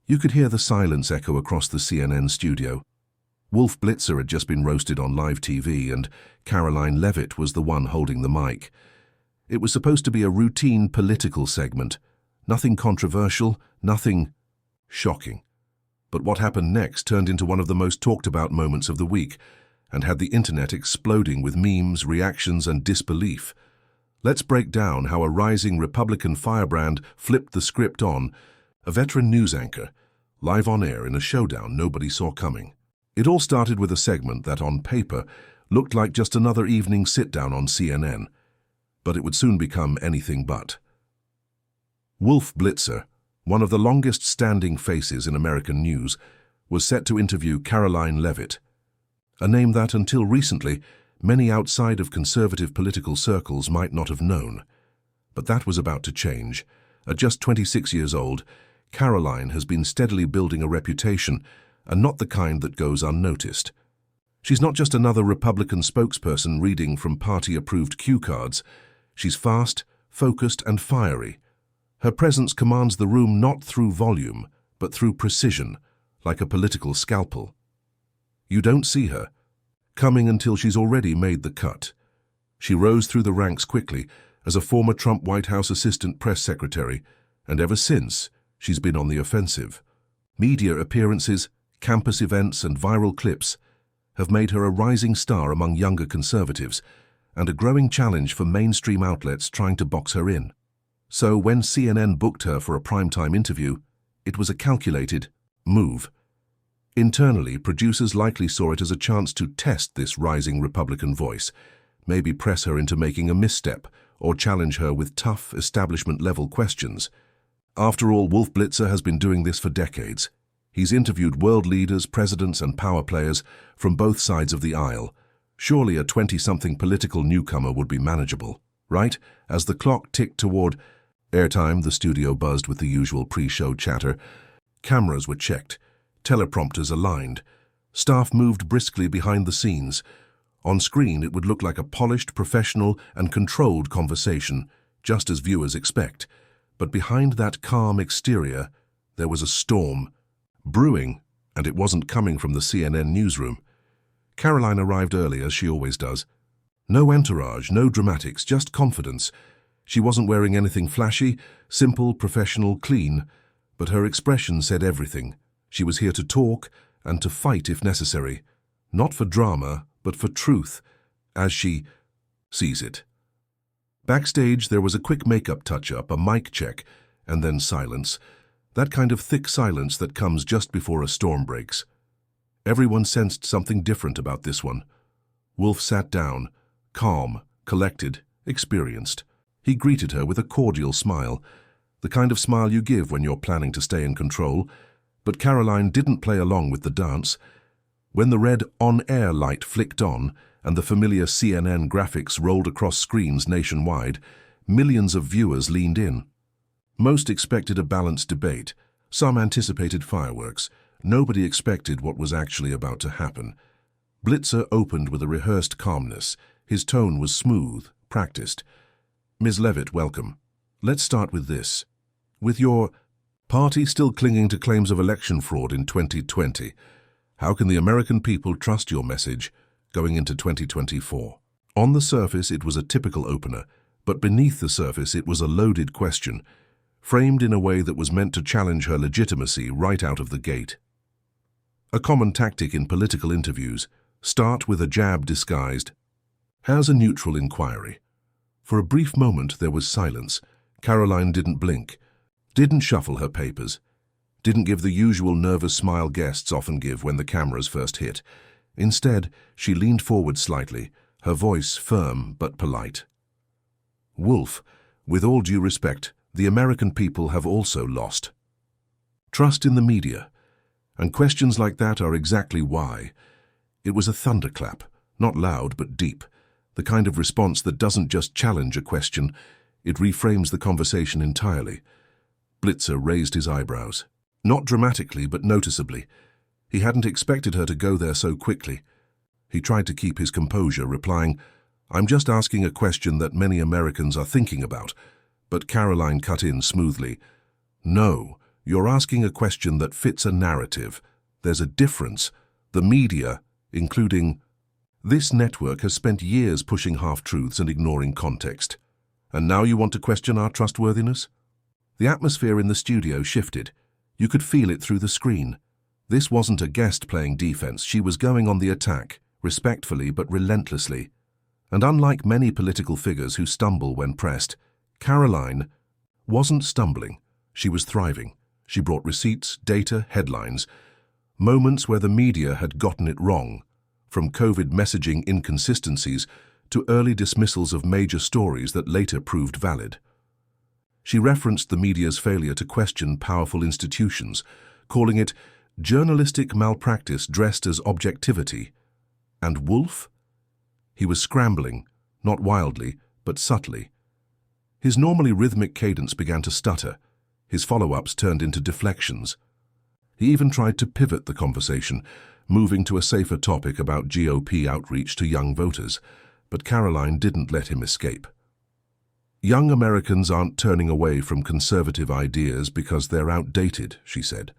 You could hear the silence echo across the CNN studio. Wolf Blitzer had just been roasted on live TV, and Karoline Leavitt was the one holding the mic. It was supposed to be a routine political segment. Nothing controversial, nothing shocking. But what happened next turned into one of the most talked about moments of the week, and had the internet exploding with memes, reactions, and disbelief. Let's break down how a rising Republican firebrand flipped the script on a veteran news anchor, live on air in a showdown nobody saw coming. It all started with a segment that, on paper, looked like just another evening sit-down on CNN, but it would soon become anything but. Wolf Blitzer, one of the longest-standing faces in American news, was set to interview Karoline Leavitt, a name that, until recently, many outside of conservative political circles might not have known. But that was about to change. At just 26 years old, Karoline has been steadily building a reputation, and not the kind that goes unnoticed. She's not just another Republican spokesperson reading from party-approved cue cards. She's fast, focused, and fiery. Her presence commands the room not through volume, but through precision, like a political scalpel. You don't see her coming until she's already made the cut. She rose through the ranks quickly as a former Trump White House assistant press secretary, and ever since, she's been on the offensive. Media appearances, campus events, and viral clips have made her a rising star among younger conservatives, and a growing challenge for mainstream outlets trying to box her in. So when CNN booked her for a primetime interview, it was a calculated move. Internally, producers likely saw it as a chance to test this rising Republican voice, maybe press her into making a misstep, or challenge her with tough, establishment-level questions. After all, Wolf Blitzer has been doing this for decades. He's interviewed world leaders, presidents, and power players from both sides of the aisle. Surely a 20-something political newcomer would be manageable, right? As the clock ticked toward airtime, the studio buzzed with the usual pre-show chatter. Cameras were checked, teleprompters aligned. Staff moved briskly behind the scenes. On screen, it would look like a polished, professional, and controlled conversation, just as viewers expect. But behind that calm exterior, there was a storm brewing, and it wasn't coming from the CNN newsroom. Karoline arrived early, as she always does. No entourage, no dramatics, just confidence. She wasn't wearing anything flashy, simple, professional, clean, but her expression said everything. She was here to talk and to fight if necessary, not for drama, but for truth, as she sees it. Backstage, there was a quick makeup touch-up, a mic check, and then silence. That kind of thick silence that comes just before a storm breaks. Everyone sensed something different about this one. Wolf sat down, calm, collected, experienced. He greeted her with a cordial smile, the kind of smile you give when you're planning to stay in control. But Karoline didn't play along with the dance. When the red on-air light flicked on and the familiar CNN graphics rolled across screens nationwide, millions of viewers leaned in. Most expected a balanced debate. Some anticipated fireworks. Nobody expected what was actually about to happen. Blitzer opened with a rehearsed calmness. His tone was smooth, practiced. "Ms. Leavitt, welcome. Let's start with this. With your party still clinging to claims of election fraud in 2020, how can the American people trust your message going into 2024? On the surface, it was a typical opener, but beneath the surface, it was a loaded question, framed in a way that was meant to challenge her legitimacy right out of the gate. A common tactic in political interviews: start with a jab disguised as a neutral inquiry. For a brief moment, there was silence. Karoline didn't blink, didn't shuffle her papers, didn't give the usual nervous smile guests often give when the cameras first hit. Instead, she leaned forward slightly, her voice firm but polite. "Wolf, with all due respect, the American people have also lost trust in the media, and questions like that are exactly why." It was a thunderclap, not loud but deep, the kind of response that doesn't just challenge a question, it reframes the conversation entirely. Blitzer raised his eyebrows. Not dramatically, but noticeably. He hadn't expected her to go there so quickly. He tried to keep his composure, replying, "I'm just asking a question that many Americans are thinking about." But Karoline cut in smoothly. "No, You're asking a question that fits a narrative. There's a difference. The media, including this network, has spent years pushing half-truths and ignoring context. And now you want to question our trustworthiness? The atmosphere in the studio shifted. You could feel it through the screen. This wasn't a guest playing defense. She was going on the attack, respectfully but relentlessly. And unlike many political figures who stumble when pressed, Karoline wasn't stumbling. She was thriving. She brought receipts, data, headlines, moments where the media had gotten it wrong, from COVID messaging inconsistencies to early dismissals of major stories that later proved valid. She referenced the media's failure to question powerful institutions, calling it journalistic malpractice dressed as objectivity. And Wolf? He was scrambling, not wildly, but subtly. His normally rhythmic cadence began to stutter. His follow-ups turned into deflections. He even tried to pivot the conversation, moving to a safer topic about GOP outreach to young voters, but Karoline didn't let him escape. Young Americans aren't turning away from conservative ideas because they're outdated, she said.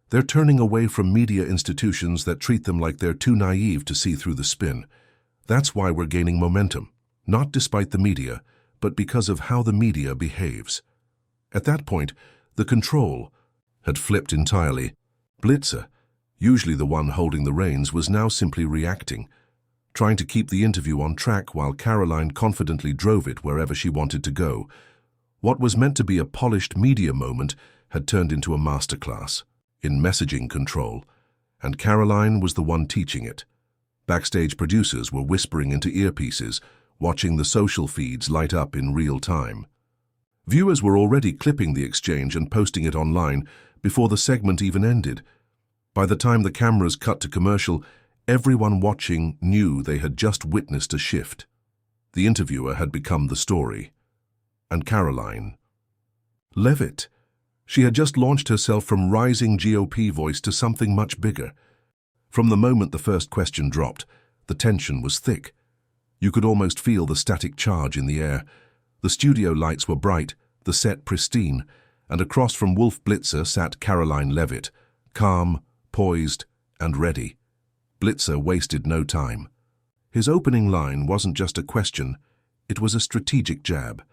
They're turning away from media institutions that treat them like they're too naive to see through the spin. That's why we're gaining momentum, not despite the media, but because of how the media behaves. At that point, the control had flipped entirely. Blitzer, usually the one holding the reins, was now simply reacting, trying to keep the interview on track while Karoline confidently drove it wherever she wanted to go. What was meant to be a polished media moment had turned into a masterclass in messaging control, and Karoline was the one teaching it. Backstage producers were whispering into earpieces, watching the social feeds light up in real time. Viewers were already clipping the exchange and posting it online before the segment even ended. By the time the cameras cut to commercial, everyone watching knew they had just witnessed a shift. The interviewer had become the story. And Karoline Leavitt. She had just launched herself from rising GOP voice to something much bigger. From the moment the first question dropped, the tension was thick. You could almost feel the static charge in the air. The studio lights were bright, the set pristine, and across from Wolf Blitzer sat Karoline Leavitt, calm, poised, and ready. Blitzer wasted no time. His opening line wasn't just a question, it was a strategic jab,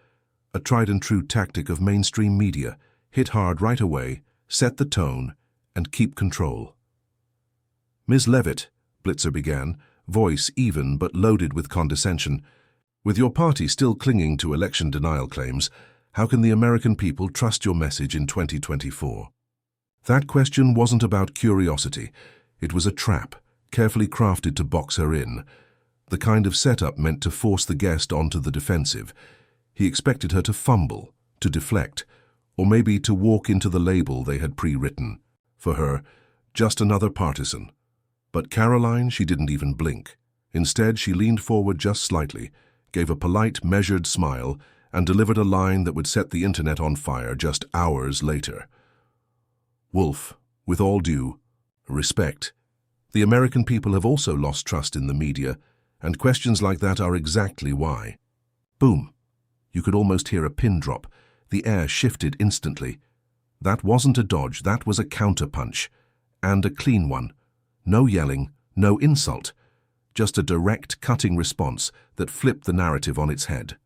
a tried-and-true tactic of mainstream media: hit hard right away, set the tone, and keep control. "Ms. Leavitt," Blitzer began, voice even but loaded with condescension, "with your party still clinging to election denial claims, how can the American people trust your message in 2024? That question wasn't about curiosity. It was a trap, carefully crafted to box her in, the kind of setup meant to force the guest onto the defensive. He expected her to fumble, to deflect, or maybe to walk into the label they had pre-written. For her, just another partisan. But Karoline, she didn't even blink. Instead, she leaned forward just slightly, gave a polite, measured smile, and delivered a line that would set the internet on fire just hours later. "Wolf, with all due respect, the American people have also lost trust in the media, and questions like that are exactly why." Boom. You could almost hear a pin drop. The air shifted instantly. That wasn't a dodge, that was a counterpunch. And a clean one. No yelling, no insult. Just a direct, cutting response that flipped the narrative on its head.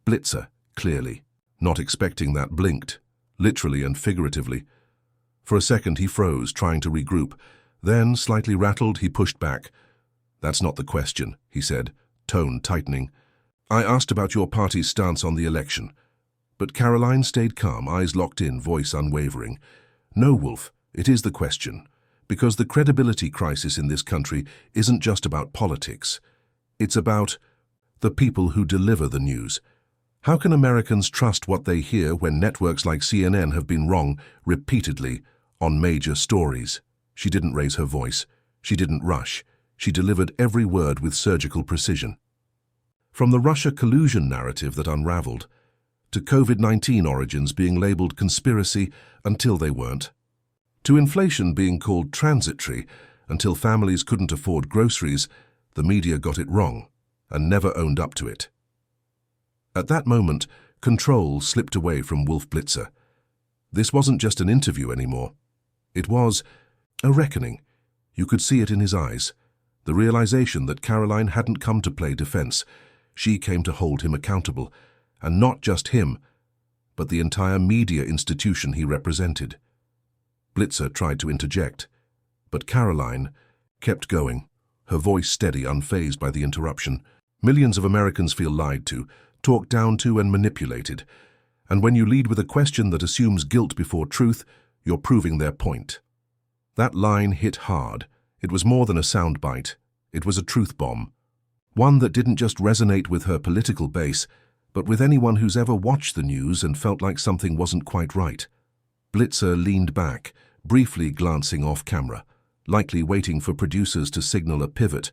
Blitzer, clearly, not expecting that, blinked, literally and figuratively. For a second he froze, trying to regroup. Then, slightly rattled, he pushed back. "That's not the question," he said, tone tightening. "I asked about your party's stance on the election." But Karoline stayed calm, eyes locked in, voice unwavering. "No, Wolf, it is the question. Because the credibility crisis in this country isn't just about politics. It's about the people who deliver the news. How can Americans trust what they hear when networks like CNN have been wrong repeatedly on major stories?" She didn't raise her voice. She didn't rush. She delivered every word with surgical precision. From the Russia collusion narrative that unraveled, to COVID-19 origins being labeled conspiracy until they weren't, to inflation being called transitory until families couldn't afford groceries, the media got it wrong and never owned up to it. At that moment, control slipped away from Wolf Blitzer. This wasn't just an interview anymore. It was a reckoning. You could see it in his eyes. The realization that Karoline hadn't come to play defense. She came to hold him accountable. And not just him, but the entire media institution he represented. Blitzer tried to interject, but Karoline kept going, her voice steady, unfazed by the interruption. Millions of Americans feel lied to, talked down to, and manipulated. And when you lead with a question that assumes guilt before truth, you're proving their point. That line hit hard. It was more than a soundbite. It was a truth bomb. One that didn't just resonate with her political base, but with anyone who's ever watched the news and felt like something wasn't quite right. Blitzer leaned back, briefly glancing off camera, likely waiting for producers to signal a pivot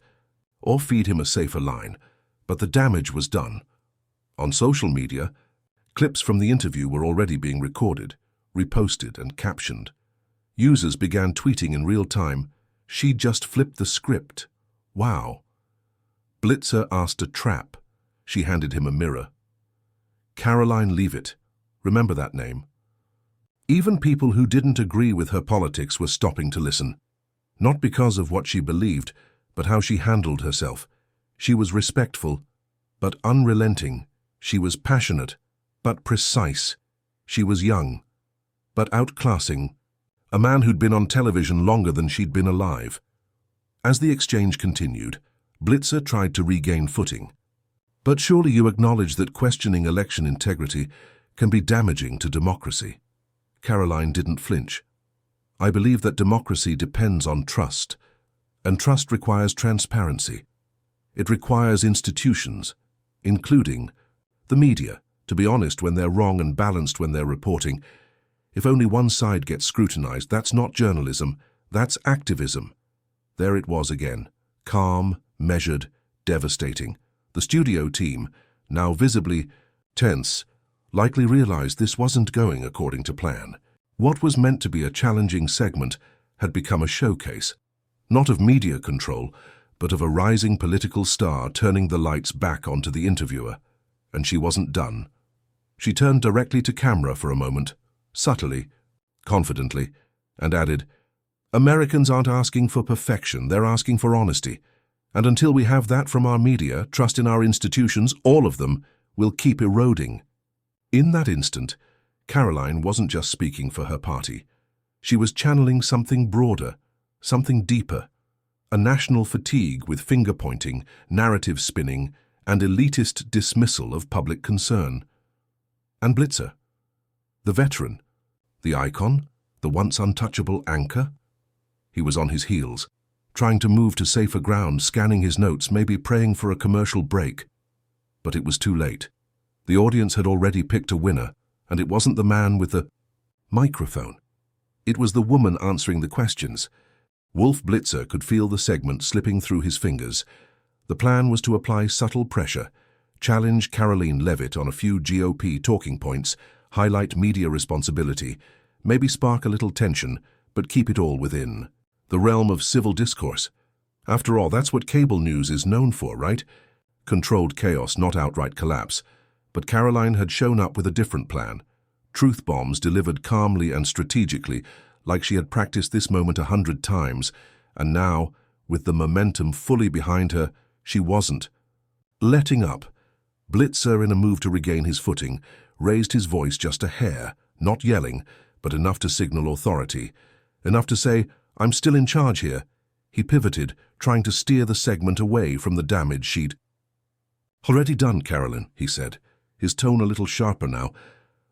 or feed him a safer line. But the damage was done. On social media, clips from the interview were already being recorded, reposted, and captioned. Users began tweeting in real time, "She just flipped the script. Wow." Blitzer asked a trap. She handed him a mirror. Karoline Leavitt. Remember that name? Even people who didn't agree with her politics were stopping to listen. Not because of what she believed, but how she handled herself. She was respectful, but unrelenting. She was passionate, but precise. She was young, but outclassing. A man who'd been on television longer than she'd been alive. As the exchange continued, Blitzer tried to regain footing. But surely you acknowledge that questioning election integrity can be damaging to democracy. Karoline didn't flinch. I believe that democracy depends on trust, and trust requires transparency. It requires institutions, including the media, to be honest when they're wrong and balanced when they're reporting. If only one side gets scrutinized, that's not journalism, that's activism. There it was again, calm, measured, devastating. The studio team, now visibly tense, likely realized this wasn't going according to plan. What was meant to be a challenging segment had become a showcase, not of media control, but of a rising political star turning the lights back onto the interviewer. And she wasn't done. She turned directly to camera for a moment, subtly, confidently, and added, "Americans aren't asking for perfection, they're asking for honesty. And until we have that from our media, trust in our institutions, all of them, will keep eroding." In that instant, Karoline wasn't just speaking for her party. She was channeling something broader, something deeper, a national fatigue with finger-pointing, narrative spinning, and elitist dismissal of public concern. And Blitzer, the veteran, the icon, the once untouchable anchor? He was on his heels, trying to move to safer ground, scanning his notes, maybe praying for a commercial break. But it was too late. The audience had already picked a winner, and it wasn't the man with the microphone. It was the woman answering the questions. Wolf Blitzer could feel the segment slipping through his fingers. The plan was to apply subtle pressure, challenge Karoline Leavitt on a few GOP talking points, highlight media responsibility, maybe spark a little tension, but keep it all within the realm of civil discourse. After all, that's what cable news is known for, right? Controlled chaos, not outright collapse. But Karoline had shown up with a different plan. Truth bombs delivered calmly and strategically, like she had practiced this moment 100 times. And now, with the momentum fully behind her, she wasn't letting up. Blitzer, in a move to regain his footing, raised his voice just a hair, not yelling, but enough to signal authority. Enough to say, "I'm still in charge here." He pivoted, trying to steer the segment away from the damage she'd already done. "Karoline," he said, his tone a little sharper now,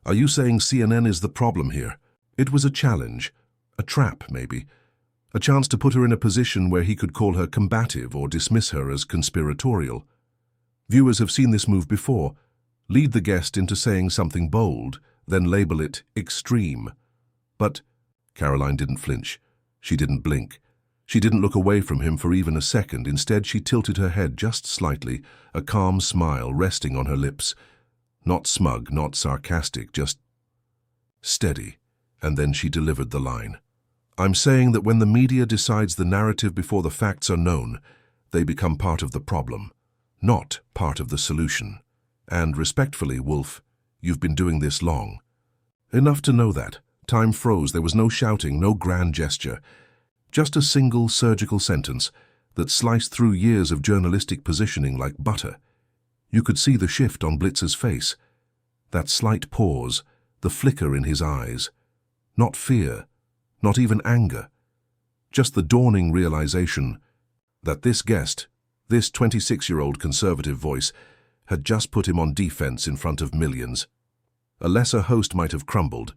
"are you saying CNN is the problem here?" It was a challenge, a trap maybe, a chance to put her in a position where he could call her combative or dismiss her as conspiratorial. Viewers have seen this move before. Lead the guest into saying something bold, then label it extreme. But Karoline didn't flinch. She didn't blink. She didn't look away from him for even a second. Instead, she tilted her head just slightly, a calm smile resting on her lips. Not smug, not sarcastic, just steady. And then she delivered the line. "I'm saying that when the media decides the narrative before the facts are known, they become part of the problem, not part of the solution. And respectfully, Wolf, you've been doing this long. Enough to know that, Time froze. There was no shouting, no grand gesture. Just a single surgical sentence that sliced through years of journalistic positioning like butter. You could see the shift on Blitzer's face. That slight pause, the flicker in his eyes. Not fear, not even anger. Just the dawning realization that this guest, this 26-year-old conservative voice, had just put him on defense in front of millions. A lesser host might have crumbled,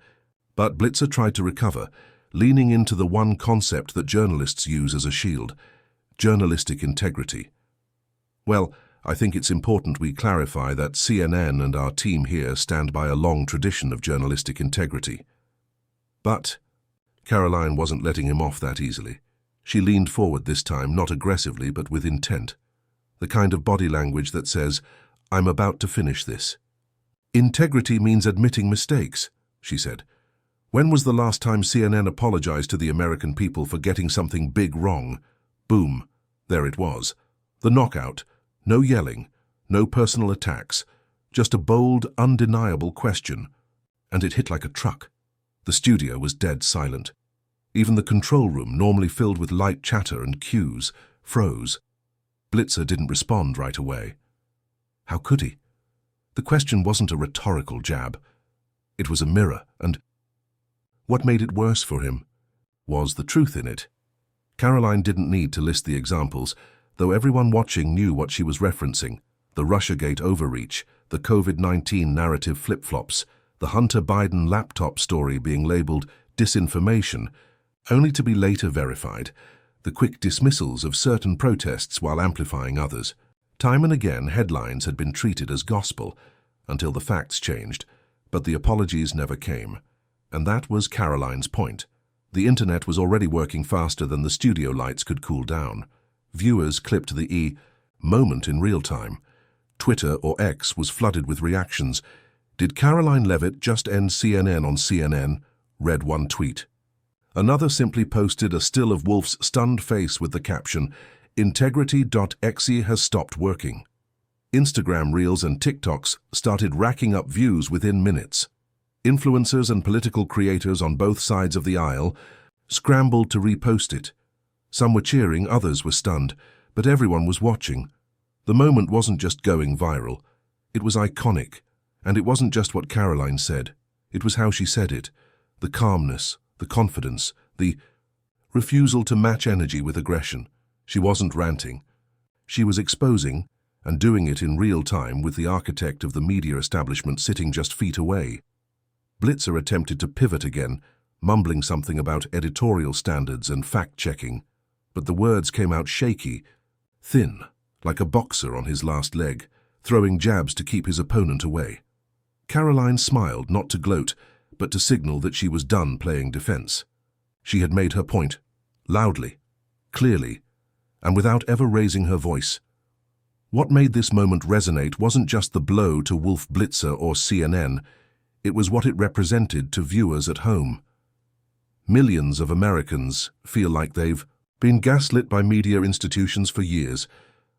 but Blitzer tried to recover, leaning into the one concept that journalists use as a shield: journalistic integrity. Well, I think it's important we clarify that CNN and our team here stand by a long tradition of journalistic integrity. But Karoline wasn't letting him off that easily. She leaned forward this time, not aggressively but with intent. The kind of body language that says, "I'm about to finish this." "Integrity means admitting mistakes," she said. "When was the last time CNN apologized to the American people for getting something big wrong?" Boom. There it was. The knockout. No yelling, no personal attacks, just a bold, undeniable question. And it hit like a truck. The studio was dead silent. Even the control room, normally filled with light chatter and cues, froze. Blitzer didn't respond right away. How could he? The question wasn't a rhetorical jab. It was a mirror, and what made it worse for him was the truth in it. Karoline didn't need to list the examples, though everyone watching knew what she was referencing: the Russiagate overreach, the COVID-19 narrative flip-flops, the Hunter Biden laptop story being labeled disinformation, only to be later verified, the quick dismissals of certain protests while amplifying others. Time and again, headlines had been treated as gospel, until the facts changed, but the apologies never came. And that was Karoline's point. The internet was already working faster than the studio lights could cool down. Viewers clipped the moment in real time. Twitter, or X, was flooded with reactions. "Did Karoline Leavitt just end CNN on CNN?" read one tweet. Another simply posted a still of Wolf's stunned face with the caption, "Integrity.exe has stopped working." Instagram Reels and TikToks started racking up views within minutes. Influencers and political creators on both sides of the aisle scrambled to repost it. Some were cheering, others were stunned, but everyone was watching. The moment wasn't just going viral. It was iconic, and it wasn't just what Karoline said. It was how she said it. The calmness, the confidence, the refusal to match energy with aggression. She wasn't ranting. She was exposing, and doing it in real time with the architect of the media establishment sitting just feet away. Blitzer attempted to pivot again, mumbling something about editorial standards and fact-checking, but the words came out shaky, thin, like a boxer on his last leg, throwing jabs to keep his opponent away. Karoline smiled, not to gloat, but to signal that she was done playing defense. She had made her point, loudly, clearly, and without ever raising her voice. What made this moment resonate wasn't just the blow to Wolf Blitzer or CNN, it was what it represented to viewers at home. Millions of Americans feel like they've been gaslit by media institutions for years.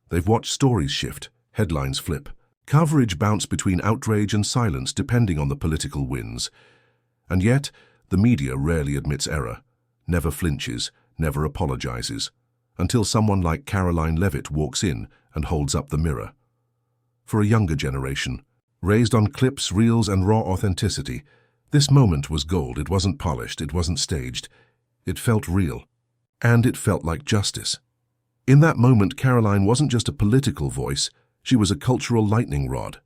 They've watched stories shift, headlines flip, coverage bounce between outrage and silence depending on the political winds. And yet, the media rarely admits error, never flinches, never apologizes, until someone like Karoline Leavitt walks in and holds up the mirror. For a younger generation, raised on clips, reels, and raw authenticity, this moment was gold. It wasn't polished, it wasn't staged. It felt real. And it felt like justice. In that moment, Karoline wasn't just a political voice, she was a cultural lightning rod.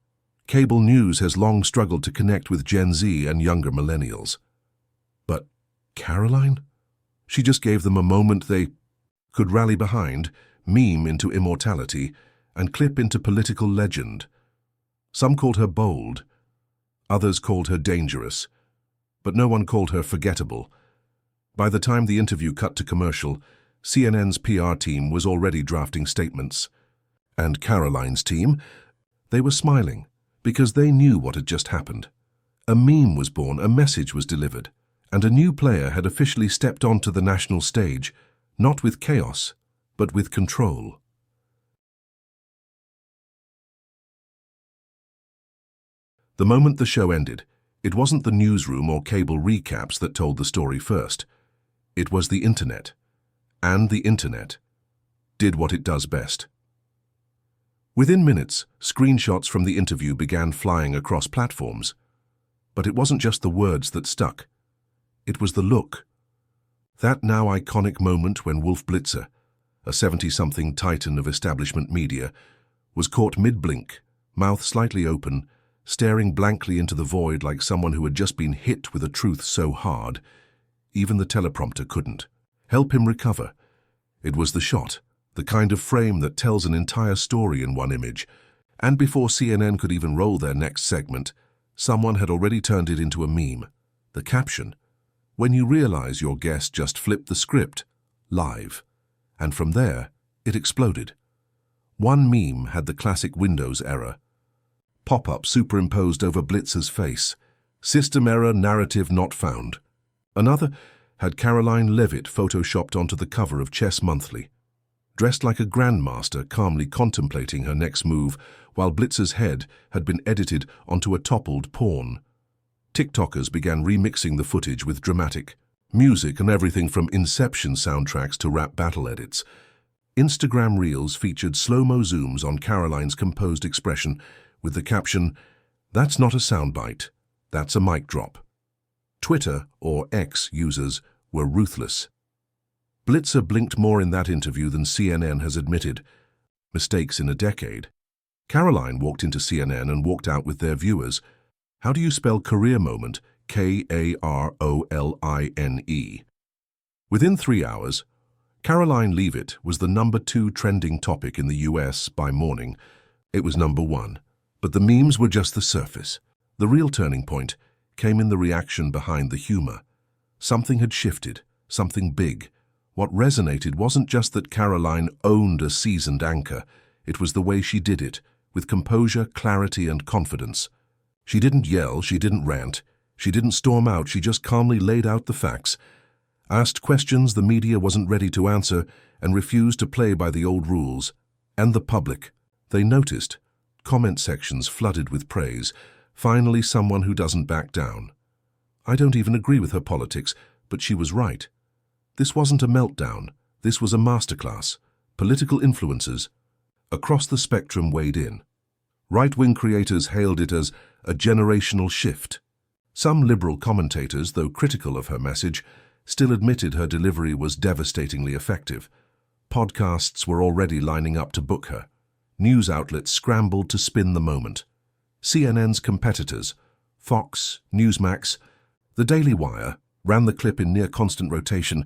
Cable news has long struggled to connect with Gen Z and younger millennials. But Karoline? She just gave them a moment they could rally behind, meme into immortality, and clip into political legend. Some called her bold, others called her dangerous, but no one called her forgettable. By the time the interview cut to commercial, CNN's PR team was already drafting statements. And Karoline's team, they were smiling, because they knew what had just happened. A meme was born, a message was delivered, and a new player had officially stepped onto the national stage, not with chaos, but with control. The moment the show ended, It wasn't the newsroom or cable recaps that told the story first. It was the internet. And the internet did what it does best. Within minutes, screenshots from the interview began flying across platforms. But it wasn't just the words that stuck. It was the look. That now iconic moment when Wolf Blitzer, a 70-something titan of establishment media, was caught mid-blink, mouth slightly open, staring blankly into the void like someone who had just been hit with a truth so hard, even the teleprompter couldn't help him recover. It was the shot, the kind of frame that tells an entire story in one image, and before CNN could even roll their next segment, someone had already turned it into a meme. The caption, "When you realize your guest just flipped the script, live." And from there, it exploded. One meme had the classic Windows error. Pop-up superimposed over Blitzer's face. System error, narrative not found. Another had Karoline Leavitt photoshopped onto the cover of Chess Monthly, dressed like a grandmaster calmly contemplating her next move, while Blitzer's head had been edited onto a toppled pawn. TikTokers began remixing the footage with dramatic music and everything from Inception soundtracks to rap battle edits. Instagram Reels featured slow-mo zooms on Karoline's composed expression with the caption, "That's not a soundbite, that's a mic drop." Twitter, or X, users were ruthless. Blitzer blinked more in that interview than CNN has admitted. Mistakes in a decade. Karoline walked into CNN and walked out with their viewers. How do you spell career moment? Karoline. Within 3 hours, Karoline Leavitt was the #2 trending topic in the US by morning. It was #1. But the memes were just the surface. The real turning point came in the reaction behind the humor. Something had shifted, something big. What resonated wasn't just that Karoline owned a seasoned anchor. It was the way she did it, with composure, clarity, and confidence. She didn't yell, she didn't rant, she didn't storm out, she just calmly laid out the facts, asked questions the media wasn't ready to answer, and refused to play by the old rules. And the public, they noticed. Comment sections flooded with praise. Finally, someone who doesn't back down. I don't even agree with her politics, but she was right. This wasn't a meltdown. This was a masterclass. Political influences across the spectrum weighed in. Right-wing creators hailed it as a generational shift. Some liberal commentators, though critical of her message, still admitted her delivery was devastatingly effective. Podcasts were already lining up to book her. News outlets scrambled to spin the moment. CNN's competitors, Fox, Newsmax, The Daily Wire, ran the clip in near-constant rotation,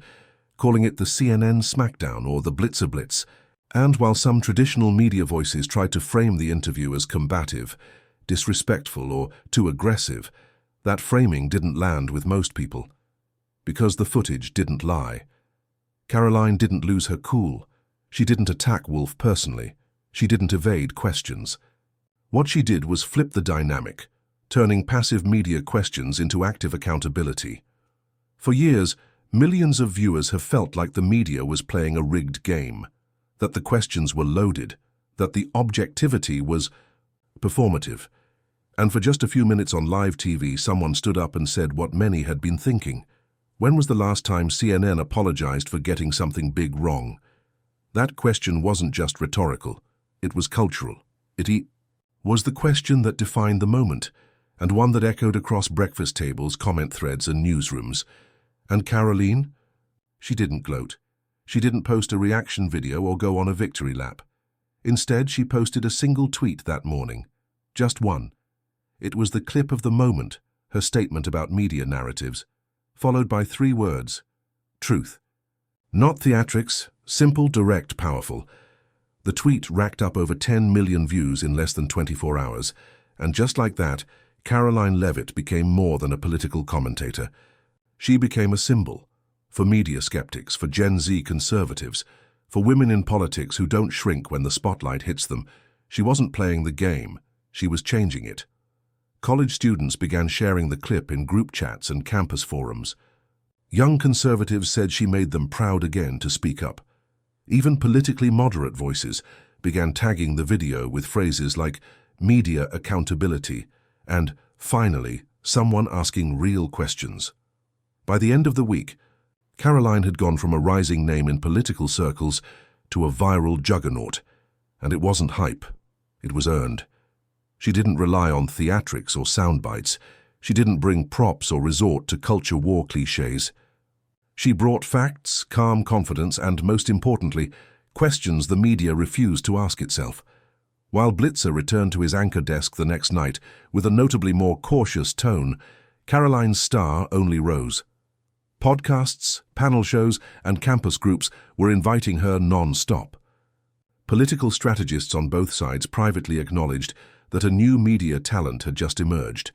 calling it the CNN Smackdown or the Blitzer Blitz. And while some traditional media voices tried to frame the interview as combative, disrespectful, or too aggressive, that framing didn't land with most people. Because the footage didn't lie. Karoline didn't lose her cool. She didn't attack Wolf personally. She didn't evade questions. What she did was flip the dynamic, turning passive media questions into active accountability. For years, millions of viewers have felt like the media was playing a rigged game, that the questions were loaded, that the objectivity was performative. And for just a few minutes on live TV, someone stood up and said what many had been thinking. When was the last time CNN apologized for getting something big wrong? That question wasn't just rhetorical. It was cultural. It was the question that defined the moment, and one that echoed across breakfast tables, comment threads, and newsrooms. And Karoline? She didn't gloat. She didn't post a reaction video or go on a victory lap. Instead, she posted a single tweet that morning. Just one. It was the clip of the moment, her statement about media narratives, followed by 3 words. Truth. Not theatrics, simple, direct, powerful. The tweet racked up over 10 million views in less than 24 hours, and just like that, Karoline Leavitt became more than a political commentator. She became a symbol for media skeptics, for Gen Z conservatives, for women in politics who don't shrink when the spotlight hits them. She wasn't playing the game, she was changing it. College students began sharing the clip in group chats and campus forums. Young conservatives said she made them proud again to speak up. Even politically moderate voices began tagging the video with phrases like media accountability and, finally, someone asking real questions. By the end of the week, Karoline had gone from a rising name in political circles to a viral juggernaut, and it wasn't hype, it was earned. She didn't rely on theatrics or sound bites. She didn't bring props or resort to culture war cliches. She brought facts, calm confidence, and, most importantly, questions the media refused to ask itself. While Blitzer returned to his anchor desk the next night with a notably more cautious tone, Karoline's star only rose. Podcasts, panel shows, and campus groups were inviting her non-stop. Political strategists on both sides privately acknowledged that a new media talent had just emerged.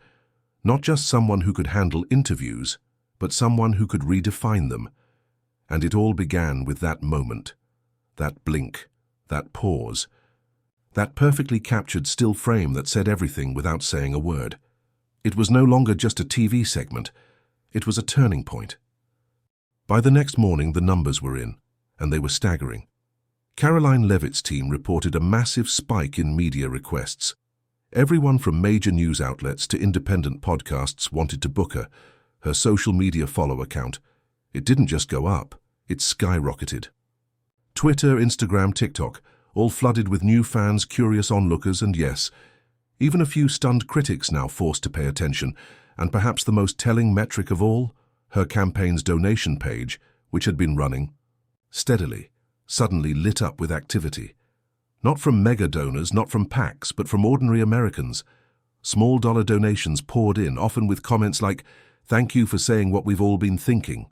Not just someone who could handle interviews, but someone who could redefine them. And it all began with that moment, that blink, that pause, that perfectly captured still frame that said everything without saying a word. It was no longer just a TV segment, it was a turning point. By the next morning, the numbers were in, and they were staggering. Karoline Leavitt's team reported a massive spike in media requests. Everyone from major news outlets to independent podcasts wanted to book her. Her social media follower count, it didn't just go up, it skyrocketed. Twitter, Instagram, TikTok, all flooded with new fans, curious onlookers, and yes, even a few stunned critics now forced to pay attention, and perhaps the most telling metric of all, her campaign's donation page, which had been running steadily, suddenly lit up with activity. Not from mega donors, not from PACs, but from ordinary Americans. Small dollar donations poured in, often with comments like, "Thank you for saying what we've all been thinking.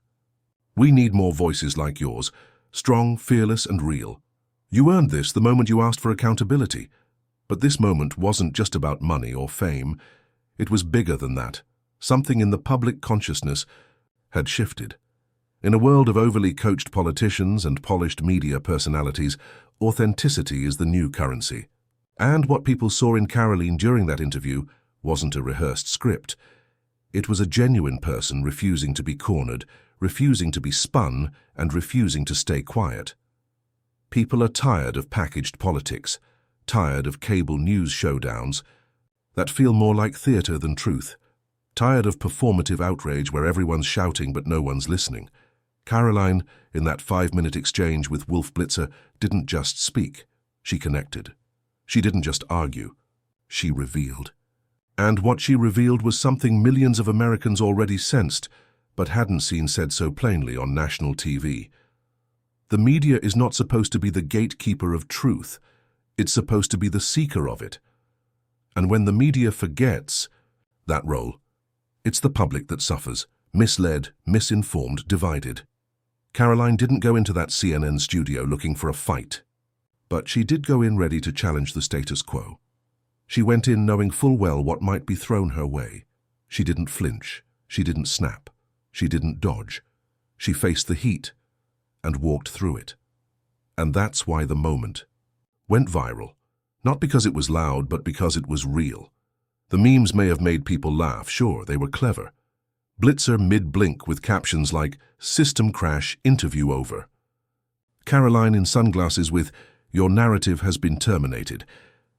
We need more voices like yours, strong, fearless, and real. You earned this the moment you asked for accountability." But this moment wasn't just about money or fame. It was bigger than that. Something in the public consciousness had shifted. In a world of overly coached politicians and polished media personalities, authenticity is the new currency. And what people saw in Karoline during that interview wasn't a rehearsed script. It was a genuine person refusing to be cornered, refusing to be spun, and refusing to stay quiet. People are tired of packaged politics, tired of cable news showdowns that feel more like theater than truth, tired of performative outrage where everyone's shouting but no one's listening. Karoline, in that 5-minute exchange with Wolf Blitzer, didn't just speak, she connected. She didn't just argue, she revealed. And what she revealed was something millions of Americans already sensed, but hadn't seen said so plainly on national TV. The media is not supposed to be the gatekeeper of truth, it's supposed to be the seeker of it. And when the media forgets that role, it's the public that suffers, misled, misinformed, divided. Karoline didn't go into that CNN studio looking for a fight, but she did go in ready to challenge the status quo. She went in knowing full well what might be thrown her way. She didn't flinch, she didn't snap, she didn't dodge. She faced the heat and walked through it. And that's why the moment went viral, not because it was loud, but because it was real. The memes may have made people laugh, sure, they were clever. Blitzer mid-blink with captions like, "System crash, interview over." Karoline in sunglasses with, "Your narrative has been terminated."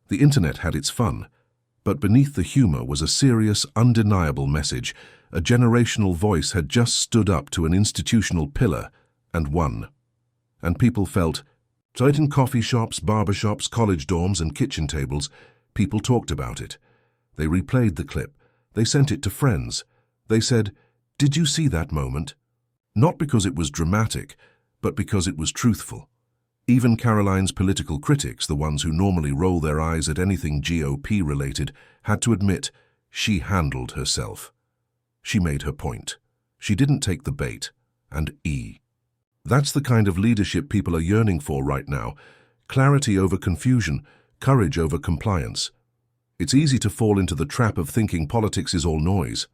The internet had its fun, but beneath the humor was a serious, undeniable message. A generational voice had just stood up to an institutional pillar and won. And people felt, right in coffee shops, barber shops, college dorms, and kitchen tables, people talked about it. They replayed the clip. They sent it to friends. They said, "Did you see that moment?" Not because it was dramatic, but because it was truthful. Even Karoline's political critics, the ones who normally roll their eyes at anything GOP-related, had to admit she handled herself. She made her point. She didn't take the bait. And that's the kind of leadership people are yearning for right now. Clarity over confusion, courage over compliance. It's easy to fall into the trap of thinking politics is all noise,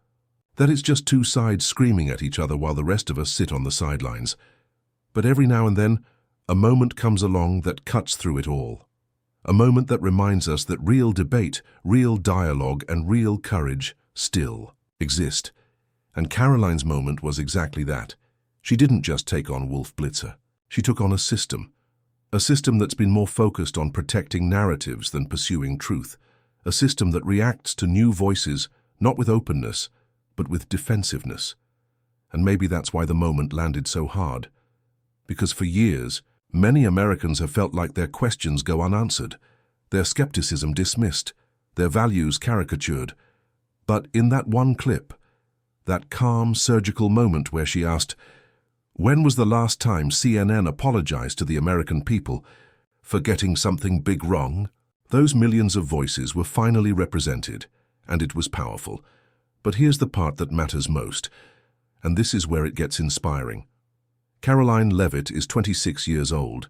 that it's just two sides screaming at each other while the rest of us sit on the sidelines. But every now and then, a moment comes along that cuts through it all. A moment that reminds us that real debate, real dialogue, and real courage still exist. And Karoline's moment was exactly that. She didn't just take on Wolf Blitzer. She took on a system that's been more focused on protecting narratives than pursuing truth. A system that reacts to new voices, not with openness, but with defensiveness. And maybe that's why the moment landed so hard. Because for years, many Americans have felt like their questions go unanswered, their skepticism dismissed, their values caricatured. But in that one clip, that calm, surgical moment where she asked, "When was the last time CNN apologized to the American people for getting something big wrong?" Those millions of voices were finally represented, and it was powerful. But here's the part that matters most, and this is where it gets inspiring. Karoline Leavitt is 26 years old.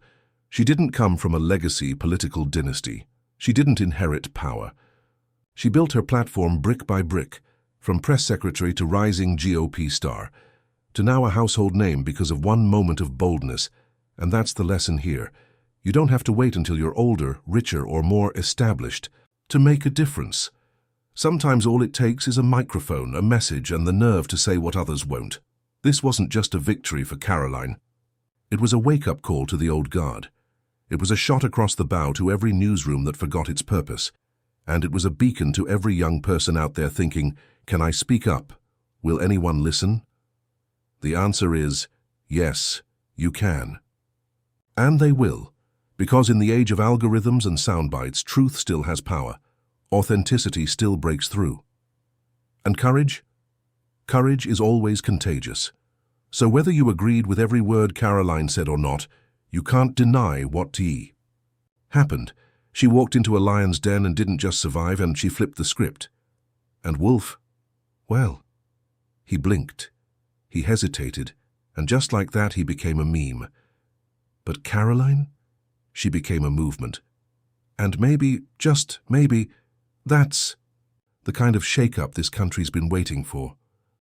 She didn't come from a legacy political dynasty. She didn't inherit power. She built her platform brick by brick, from press secretary to rising GOP star, to now a household name because of one moment of boldness. And that's the lesson here. You don't have to wait until you're older, richer, or more established to make a difference. Sometimes all it takes is a microphone, a message, and the nerve to say what others won't. This wasn't just a victory for Karoline. It was a wake-up call to the old guard. It was a shot across the bow to every newsroom that forgot its purpose. And it was a beacon to every young person out there thinking, can I speak up? Will anyone listen? The answer is, yes, you can. And they will, because in the age of algorithms and soundbites, truth still has power. Authenticity still breaks through. And courage? Courage is always contagious. So whether you agreed with every word Karoline said or not, you can't deny what happened. She walked into a lion's den and didn't just survive, and she flipped the script. And Wolf, well, he blinked. He hesitated, and just like that he became a meme. But Karoline? She became a movement. And maybe, just maybe, that's the kind of shake-up this country's been waiting for.